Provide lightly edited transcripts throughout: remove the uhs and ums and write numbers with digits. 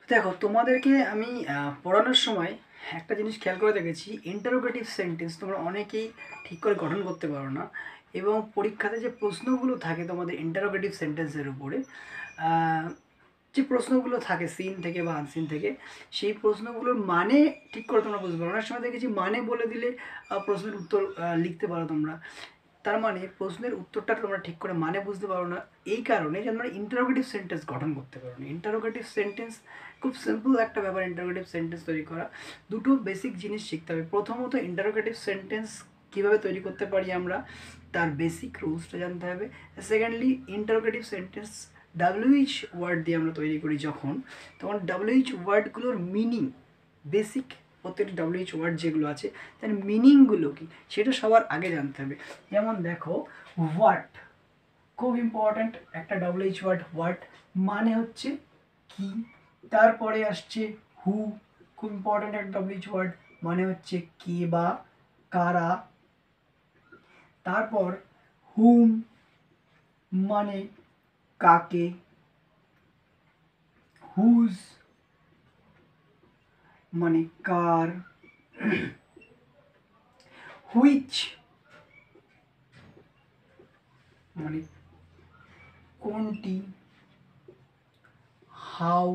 দেখো তোমাদেরকে আমি পড়ানোর সময় একটা জিনিস খেয়াল করে দেখেছি, ইন্টারোগেটিভ সেন্টেন্স তোমরা অনেকেই ঠিক করে গঠন করতে পারো না, এবং পরীক্ষাতে যে প্রশ্নগুলো থাকে তোমাদের ইন্টারোগেটিভ সেন্টেন্সের উপরে, যে প্রশ্নগুলো থাকে সিন থেকে বা আনসিন থেকে, সেই প্রশ্নগুলোর মানে ঠিক করে তোমরা বুঝতে পারো। অনেক সময় দেখেছি মানে বলে দিলে প্রশ্নের উত্তর লিখতে পারো তোমরা, তার মানে প্রশ্নের উত্তরটা তোমরা ঠিক করে মানে বুঝতে পারো না, এই কারণে যে তোমরা ইন্টারোগেটিভ সেন্টেন্স গঠন করতে পারো না। ইন্টারোগেটিভ সেন্টেন্স খুব সিম্পল একটা ব্যাপার। ইন্টারোগেটিভ সেন্টেন্স তৈরি করা দুটো বেসিক জিনিস শিখতে হবে। প্রথমত ইন্টারোগেটিভ সেন্টেন্স কীভাবে তৈরি করতে পারি আমরা, তার বেসিক রুলসটা জানতে হবে। Secondly interrogative sentence WH word দিয়ে আমরা তৈরি করি যখন, তখন WH ওয়ার্ডগুলোর মিনিং, বেসিক প্রত্যেকটা WH ওয়ার্ড যেগুলো আছে তার মিনিংগুলো কী সেটা সবার আগে জানতে হবে। যেমন দেখো হোয়াট, খুব ইম্পর্ট্যান্ট একটা WH ওয়ার্ড। হোয়াট মানে হচ্ছে কি। তারপরে আসছে হু, খুব ইম্পর্ট্যান্ট একটা WH ওয়ার্ড, মানে হচ্ছে কে বা কারা। তারপর হুম মানে কাকে, হুজ মানে কার, হুইচ মানে কোনটি, হাউ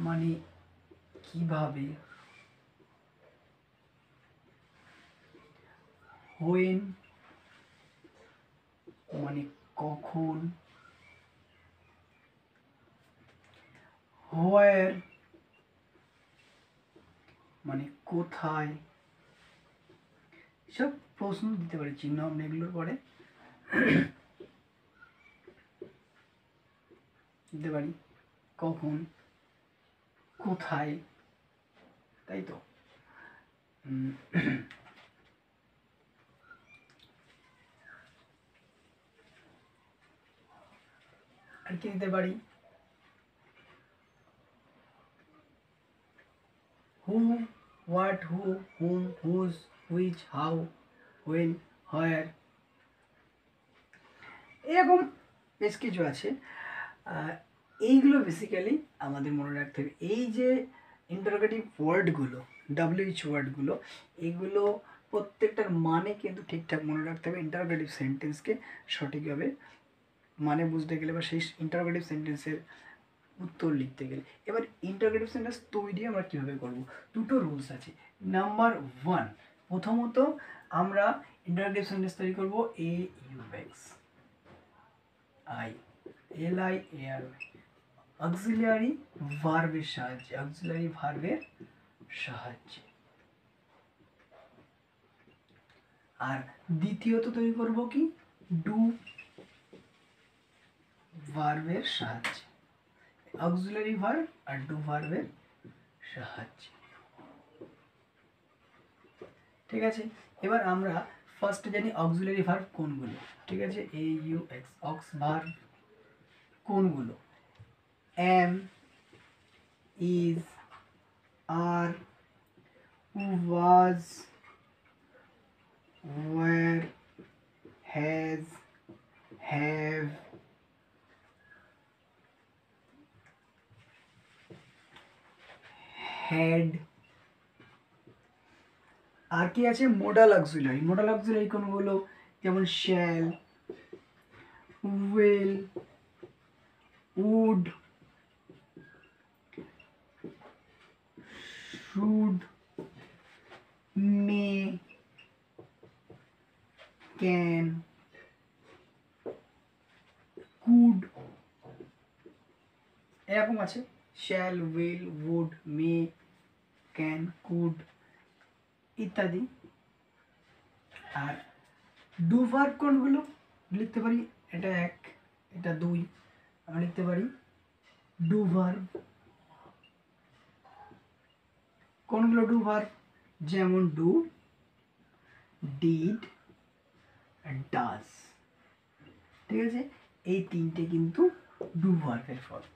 মানে কিভাবে, হোয়েন মানে কখন, হোয়ার মানে কোথায়। সব প্রশ্ন দিতে পারি, চিহ্ন আমরা এগুলোর পরে দিতে পারি, কখন, কোথায়, তাই তো। আর কি দিতে পারি, who, what, who, whom, whose, which, how, when, where, এরকম বেশ কিছু আছে। এইগুলো বেসিক্যালি আমাদের মনে রাখতে হবে। এই যে ইন্টারোগেটিভ ওয়ার্ডগুলো, WH ওয়ার্ডগুলো, এগুলো প্রত্যেকটার মানে কিন্তু ঠিকঠাক মনে রাখতে হবে ইন্টারোগেটিভ সেন্টেন্সকে সঠিকভাবে মানে বুঝতে গেলে বা সেই ইন্টারোগেটিভ সেন্টেন্সের উত্তর লিখতে গেলে। এবার ইন্টারোগেটিভ সেন্টেন্স তৈরি আমরা কীভাবে করব, দুটো রুলস আছে। নাম্বার 1, প্রথমত আমরা ইন্টারোগেটিভ সেন্টেন্স তৈরি করব AUX LIAR অক্সিলিয়ারি ভার্বের সাহায্যে, অক্সিলিয়ারি ভার্বের সাহায্যে। আর দ্বিতীয়ত তৈরি করব কি, ডু ভার্বের সাহায্যে, অক্সিলিয়ারি ভার্ব আর ডু ভার্বের সাহায্যে। ঠিক আছে, এবার আমরা ফার্স্টে জানি অক্সিলিয়ারি ভার্ব কোনগুলো। ঠিক আছে, AUX অক্স ভার্ব কোনগুলো, am, is, are, was, were, has, have, had। আর কি আছে, মোডাল অক্সিলারি। মোডাল অক্সিলারি কোনগুলো, যেমন shall, will, would, should, may, can, could, এরকম আছে। Shall, will, would, may, can, could ইত্যাদি। আর ডু ভার্ব কোনগুলো লিখতে পারি, এটা 1, এটা 2, আমরা লিখতে পারি ডু ভার্ব। কোনগুলো ডু ভার্ব, যেমন ডু, ডিড, ডাজ। ঠিক আছে, এই তিনটে কিন্তু ডু ভার্বের ফর্ম।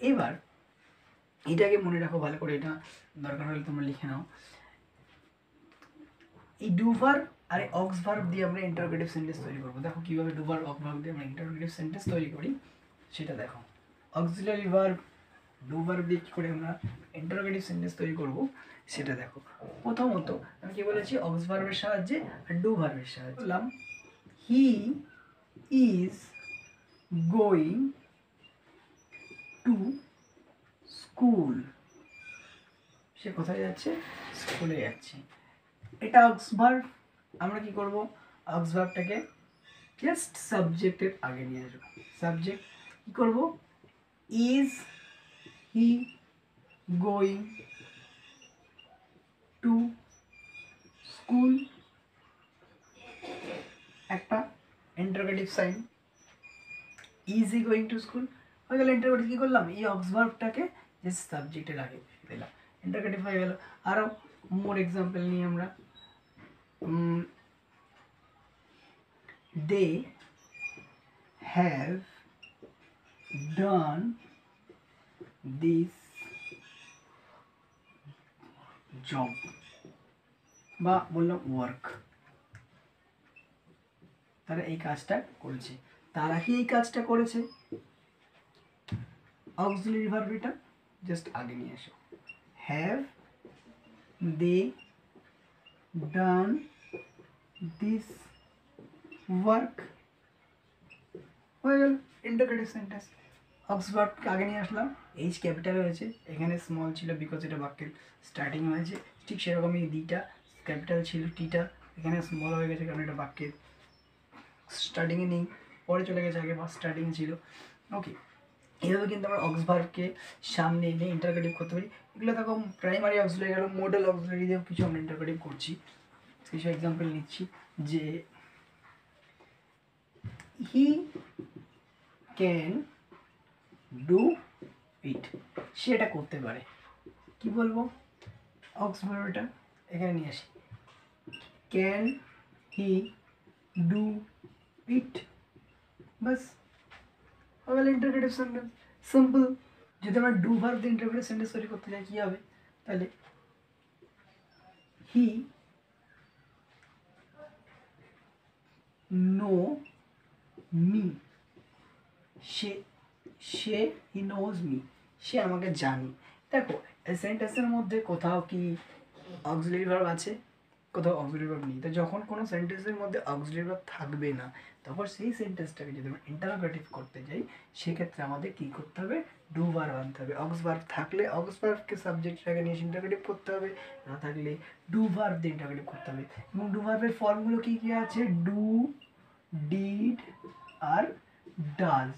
এবার এটাকে মনে রাখো ভালো করে, এটা দরকার হলে তোমরা লিখে নাও। এই ডু ভার্ব আর অক্স ভার্ব দিয়ে আমরা ইন্টারোগেটিভ সেন্টেন্স তৈরি করবো। দেখো কীভাবে ডু ভার্ব অক্স ভার্ব দিয়ে আমরা ইন্টারোগেটিভ সেন্টেন্স তৈরি করি সেটা দেখো। অক্সিলারি ভার্ব ডু ভার্ব দিয়ে কী করে আমরা ইন্টারোগেটিভ সেন্টেন্স তৈরি করব সেটা দেখো। প্রথমত আমি কি বলেছি, অক্স ভার্বের সাহায্যে আর ডু ভার্বের সাহায্যে বললাম he is going to school. সে কোথায় যাচ্ছে? স্কুলে যাচ্ছে। এটা অক্স ভার্ব। আমরা কি করব, অক্স ভার্বটাকে জাস্ট সাবজেক্টের আগে নিয়ে আসবো। সাবজেক্ট কি করব, is he going to school, একটা interrogative sign, is he going to school হয়ে গেল। ইন্টারোগেটিভ কী করলাম, এই অক্স ভার্বটাকে জাস্ট সাবজেক্টের আগে দিলাম, ইন্টারোগেটিভ হয়ে গেল। আরও মোর এক্সাম্পল নিয়ে আমরা, they have done this job, বা বললাম ওয়ার্ক, তারা এই কাজটা করেছে। তারা কি এই কাজটা করেছে? অক্সিলারি ভার্ব এটা জাস্ট আগে নিয়ে এসো, have they done this work হয়ে গেল ইন্টারোগেটিভ সেন্টেন্স। অক্স ভার্বকে আগে নিয়ে আসলাম, এইচ ক্যাপিটাল হয়েছে, এখানে স্মল ছিল বিকজ এটা বাক্যের স্টার্টিং হয়েছে। ঠিক সেরকমই দিটা ক্যাপিটাল ছিল, টিটা এখানে স্মল হয়ে গেছে কারণ এটা বাক্যের স্টার্টিংয়ে নেই, পরে চলে গেছে, আগে বা স্টার্টিংয়ে ছিল। ওকে, এইভাবে কিন্তু আমরা অক্স ভার্বকে সামনে এনে ইন্টারোগেটিভ করতে পারি। এগুলো দেখো প্রাইমারি অক্সিলারি গেল, মডেল অক্সিলারি দিয়েও কিছু আমরা ইন্টারোগেটিভ করছি। কিছু এক্সাম্পল নিচ্ছি, যে হি ক্যান ডু ইট, সে এটা করতে পারে। কি বলবো, অক্স ভার্বটা এখানে নিয়ে আসি, ক্যান হি ডু ইট, বাস হয়ে গেল ইন্টারোগেটিভ সেন্টেন্স, সিম্পল। যদি আমরা ডু ভার্ব দিয়ে ইন্টারোগেটিভ সেন্টেন্স তৈরি করতে চাই কী হবে, তাহলে হি নো মি, সে হি নোজ মি, সে আমাকে জানে। দেখো এই সেন্টেন্সের মধ্যে কোথাও কি অক্সিলারি ভার্ব আছে? কোথাও অক্সিলারি ভার্ব নেই। তো যখন কোনো সেন্টেন্সের মধ্যে অক্সিলারি ভার্ব থাকবে না, তখন সেই সেন্টেন্সটাকে যদি আমরা ইন্টারোগেটিভ করতে যাই, সেক্ষেত্রে আমাদের কী করতে হবে, ডু ভার্ব আনতে হবে। অক্স ভার্ব থাকলে অক্স ভার্বকে সাবজেক্টটাকে নিয়ে ইন্টারোগেটিভ করতে হবে, না থাকলে ডু ভার্ব দিয়ে ইন্টারোগেটিভ করতে হবে। এবং ডু ভার্বের ফর্মগুলো কী কী আছে, ডু, ডিড আর ডাজ।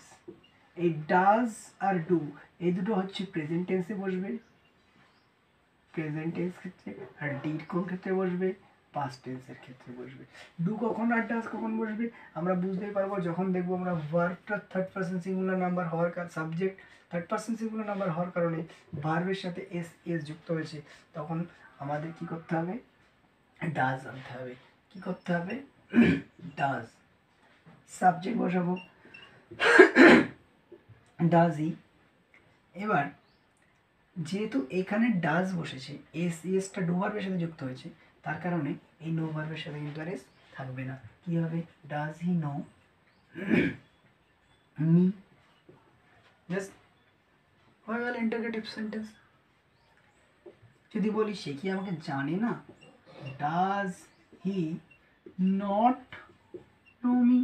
এই ডাজ আর ডু এই দুটো হচ্ছে প্রেজেন্ট টেন্সে বসবে, প্রেজেন্ট টেন্স ক্ষেত্রে, আর ডিড কোন ক্ষেত্রে বসবে, পাস্ট টেন্সের ক্ষেত্রে বসবে। ডু কখন আর ডাজ কখন বসবে আমরা বুঝতেই পারবো যখন দেখবো আমরা ভার্বটা থার্ড পারসন সিঙ্গুলার নাম্বার হওয়ার subject third person singular number হওয়ার কারণে ভার্বের সাথে এস যুক্ত হয়েছে, তখন আমাদের কি করতে হবে, ডাজ আনতে হবে। কি করতে হবে, ডাজ, সাবজেক্ট বসাবো ডাজই। এবার যেহেতু এখানে ডাজ বসেছে, এসটা ডু ভার্বের সাথে যুক্ত হয়েছে, তার কারণে এই নো ভার্বের সাথে কিন্তু আর এস থাকবে না। কি হবে, does he know me, just হয়ে গেল ইন্টারোগেটিভ সেন্টেন্স। যদি বলি সে কি আমাকে জানে না, does he not know me,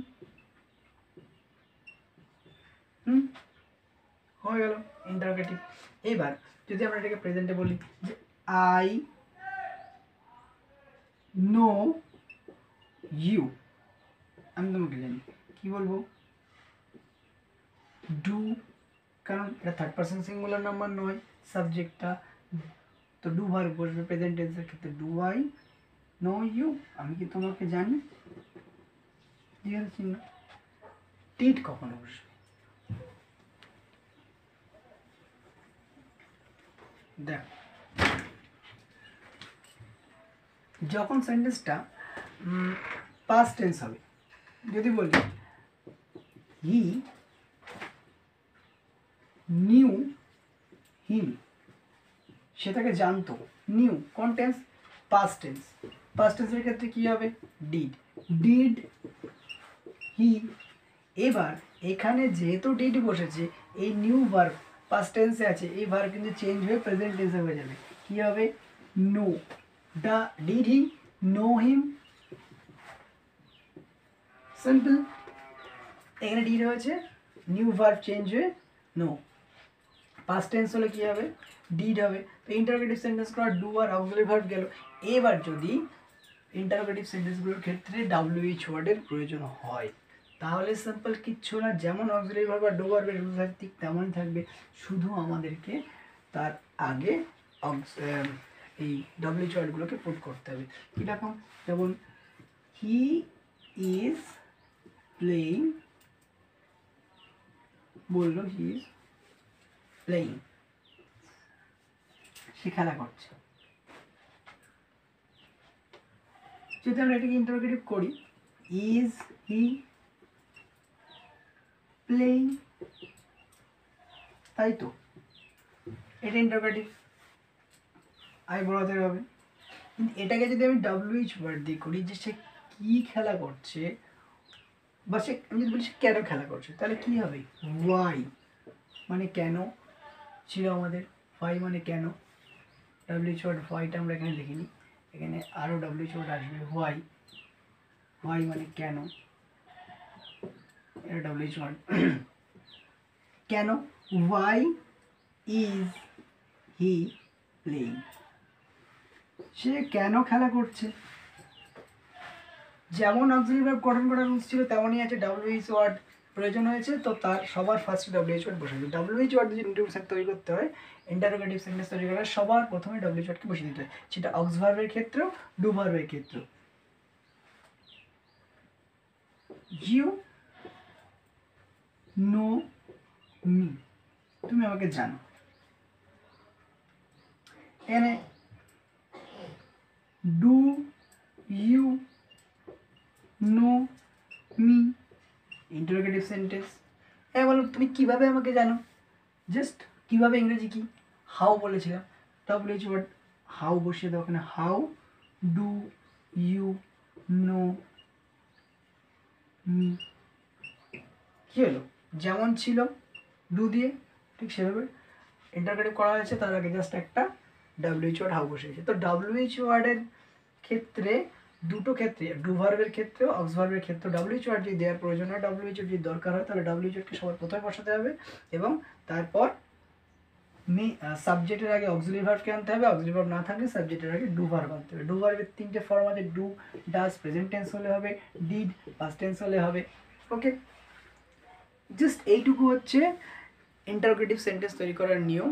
হয়ে গেল ইন্টারোগেটিভ। এবার যদি আমরা এটাকে প্রেজেন্টে বলি, যে আই নো ইউ, আমি তোমাকে জানি, কি বলবো, ডু, কারণ এটা থার্ড পারসন সিঙ্গুলার নাম্বার নয় সাবজেক্টটা, তো ডু ভার্ব বসবে প্রেজেন্ট টেন্সের ক্ষেত্রে, ডু আই নো ইউ, আমি কি তোমাকে জানি, ঠিক আছে চিহ্ন। ডিড কখন বসবে, দেখ যখন সেন্টেন্সটা পাস্ট টেন্স হবে, যদি বলি হি নিউ হিম, সে তাকে জানতো, নিউ কোন টেন্স, পাস্ট টেন্স, পাস্ট টেন্সের ক্ষেত্রে কী হবে, ডিড, ডিড হি এবার এখানে যেহেতু ডিড বসেছে, এই নিউ ভার্ব পাস্ট টেন্সে আছে, এই ভার্ব কিন্তু চেঞ্জ হয়ে প্রেজেন্ট টেন্সে হয়ে যাবে। কি হবে? Know. Did he know him? Simple. এখানে ডিড হয়েছে, নিউ ভার্ব চেঞ্জ হয়ে নো। পাস্ট টেন্স হলে কি হবে? ডিড হবে। তো ইন্টারোগেটিভ সেন্টেন্স করা ডু আর অক্সিলারি ভার্ব গেল। এবার যদি ইন্টারোগেটিভ সেন্টেন্সগুলোর ক্ষেত্রে WH ওয়ার্ডের প্রয়োজন হয়, তাহলে সিম্পল কিচ্ছু না, যেমন অক্সিলারি ভার্ব আর ডু ভার্বের রুল থাকে ঠিক তেমনই থাকবে, শুধু আমাদেরকে তার আগে এই WH ওয়ার্ডগুলোকে পুট করতে হবে। কীরকম? যেমন হি ইজ প্লেইং, বললো হি ইজ প্লেইং, সে খেলা করছে। যদি আমরা এটাকে ইন্টারোগেটিভ করি, ইজ হি প্লেইং, তাই তো, এটা ইন্টারোগেটিভ, আই বলাতে হবে। কিন্তু এটাকে যদি আমি WH ওয়ার্ড দিয়ে করি, যে সে কী খেলা করছে, বা সে, আমি যদি বলি সে কেন খেলা করছে, তাহলে কী হবে? ওয়াই মানে কেন ছিল আমাদের, ওয়াই মানে কেন। WH ওয়ার্ড ওয়াইটা আমরা এখানে লিখিনি, এখানে আরও WH ওয়ার্ড আসবে, ওয়াই। ওয়াই মানে কেন, এটা WH ওয়ার্ড। কেন? ওয়াই ইজ হি প্লেইং, সে কেন খেলা করছে। যেমন অক্সিলারি ভার্ব গঠন করার রুলস ছিল তেমনই আছে, WH ওয়ার্ড প্রয়োজন হয়েছে, তো তার সবার ফার্স্টে WH ওয়ার্ড বসাবে। WH ওয়ার্ড যদি ইন্টারোগেটিভ সেন্টেন্স তৈরি করতে হয়, ইন্টারোগেটিভ সেন্টেন্স তৈরি করার সবার প্রথমে WH ওয়ার্ডকে বসিয়ে দিতে হয়, সেটা অক্স ভার্বের ক্ষেত্রেও ডু ভার্বের ক্ষেত্রেও। ইউ নো মি, তুমি আমাকে জানো। এখানে do you know me, interrogative sentence. হ্যাঁ বলো, তুমি কিভাবে আমাকে জানো? জাস্ট কিভাবে ইংরেজি কি, হাউ বলেছিলাম, WH ওয়ার্ড হাউ বসিয়ে দাও ওখানে, how do you know me. কী হলো? যেমন ছিল ডু দিয়ে ঠিক সেভাবে ইন্টারোগেটিভ করা হয়েছে, তার আগে জাস্ট একটা WH ওয়ার্ড হাউ বসিয়েছে। তো WH ওয়ার্ডের ক্ষেত্রে দুটো ক্ষেত্রে, ডু ভার্বের ক্ষেত্রেও অক্স ভার্বের ক্ষেত্রেও WH ওয়ার্ড যদি দেওয়ার প্রয়োজন হয়, WH ওয়ার্ড যদি দরকার হয়, তাহলে WH ওয়ার্ডকে সবার প্রথমে বসাতে হবে, এবং তারপর সাবজেক্টের আগে অক্সিলারি ভার্বকে আনতে হবে, অক্সিলারি ভার্ব না থাকলে সাবজেক্টের আগে ডু ভার্ব আনতে হবে। ডু ভার্বের তিনটে ফর্ম আছে, ডু, ডাজ প্রেজেন্ট টেন্স হলে হবে, ডিড পাস্ট টেন্স হলে হবে। ওকে, জাস্ট এইটুকু হচ্ছে ইন্টারোগেটিভ সেন্টেন্স তৈরি করার নিয়ম।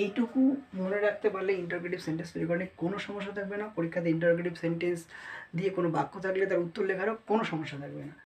এইটুকু মনে রাখতে পারলে ইন্টারোগেটিভ সেন্টেন্স তৈরি করার কোনো সমস্যা থাকবে না। পরীক্ষাতে ইন্টারোগেটিভ সেন্টেন্স দিয়ে কোনো বাক্য থাকলে তার উত্তর লেখারও কোনো সমস্যা থাকবে না।